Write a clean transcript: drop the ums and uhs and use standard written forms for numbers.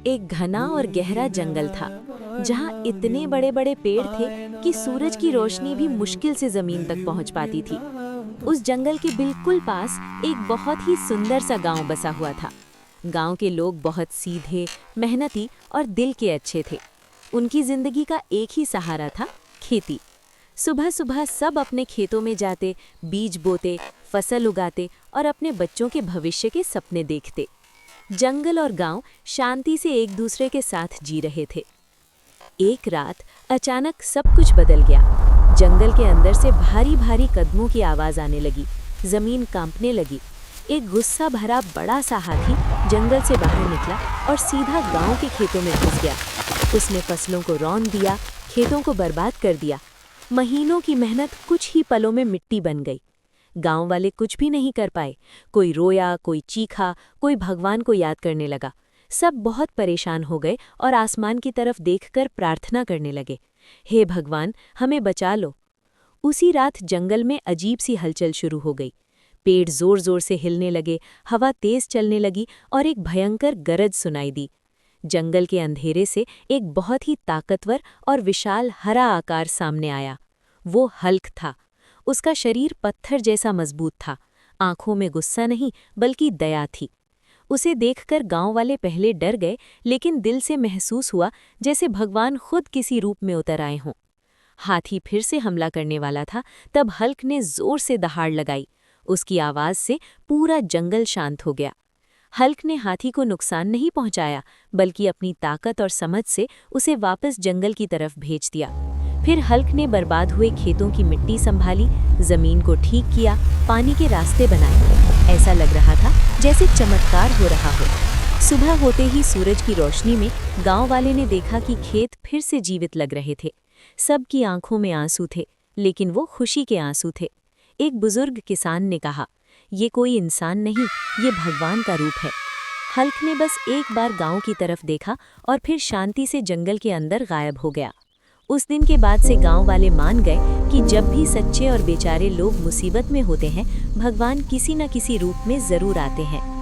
एक घना और गहरा जंगल था जहाँ इतने बड़े बड़े पेड़ थे कि सूरज की रोशनी भी मुश्किल से जमीन तक पहुँच पाती थी। उस जंगल के बिल्कुल पास एक बहुत ही सुंदर सा गांव बसा हुआ था। गांव के लोग बहुत सीधे, मेहनती और दिल के अच्छे थे। उनकी जिंदगी का एक ही सहारा था, खेती। सुबह सुबह सब अपने खेतों में जाते, बीज बोते, फसल उगाते और अपने बच्चों के भविष्य के सपने देखते। जंगल और गांव शांति से एक दूसरे के साथ जी रहे थे। एक रात अचानक सब कुछ बदल गया। जंगल के अंदर से भारी भारी कदमों की आवाज आने लगी। जमीन कांपने लगी। एक गुस्सा भरा बड़ा सा हाथी जंगल से बाहर निकला और सीधा गांव के खेतों में घुस गया। उसने फसलों को रौंद दिया, खेतों को बर्बाद कर दिया। महीनों की मेहनत कुछ ही पलों में मिट्टी बन गई। गांव वाले कुछ भी नहीं कर पाए। कोई रोया, कोई चीखा, कोई भगवान को याद करने लगा। सब बहुत परेशान हो गए और आसमान की तरफ देखकर प्रार्थना करने लगे, हे भगवान, हमें बचा लो। उसी रात जंगल में अजीब सी हलचल शुरू हो गई। पेड़ जोर जोर से हिलने लगे, हवा तेज चलने लगी और एक भयंकर गरज सुनाई दी। जंगल के अंधेरे से एक बहुत ही ताकतवर और विशाल हरा आकार सामने आया। वो हल्क था। उसका शरीर पत्थर जैसा मजबूत था। आंखों में गुस्सा नहीं बल्कि दया थी। उसे देखकर गांव वाले पहले डर गए, लेकिन दिल से महसूस हुआ जैसे भगवान खुद किसी रूप में उतर आए हों। हाथी फिर से हमला करने वाला था, तब हल्क ने जोर से दहाड़ लगाई। उसकी आवाज से पूरा जंगल शांत हो गया। हल्क ने हाथी को नुकसान नहीं पहुंचाया, बल्कि अपनी ताकत और समझ से उसे वापस जंगल की तरफ भेज दिया। फिर हल्क ने बर्बाद हुए खेतों की मिट्टी संभाली, जमीन को ठीक किया, पानी के रास्ते बनाए। ऐसा लग रहा था जैसे चमत्कार हो रहा हो। सुबह होते ही सूरज की रोशनी में गांव वाले ने देखा कि खेत फिर से जीवित लग रहे थे। सबकी आंखों में आंसू थे, लेकिन वो खुशी के आंसू थे। एक बुजुर्ग किसान ने कहा, ये कोई इंसान नहीं, ये भगवान का रूप है। हल्क ने बस एक बार गांव की तरफ देखा और फिर शांति से जंगल के अंदर गायब हो गया। उस दिन के बाद से गांव वाले मान गए कि जब भी सच्चे और बेचारे लोग मुसीबत में होते हैं, भगवान किसी न किसी रूप में जरूर आते हैं।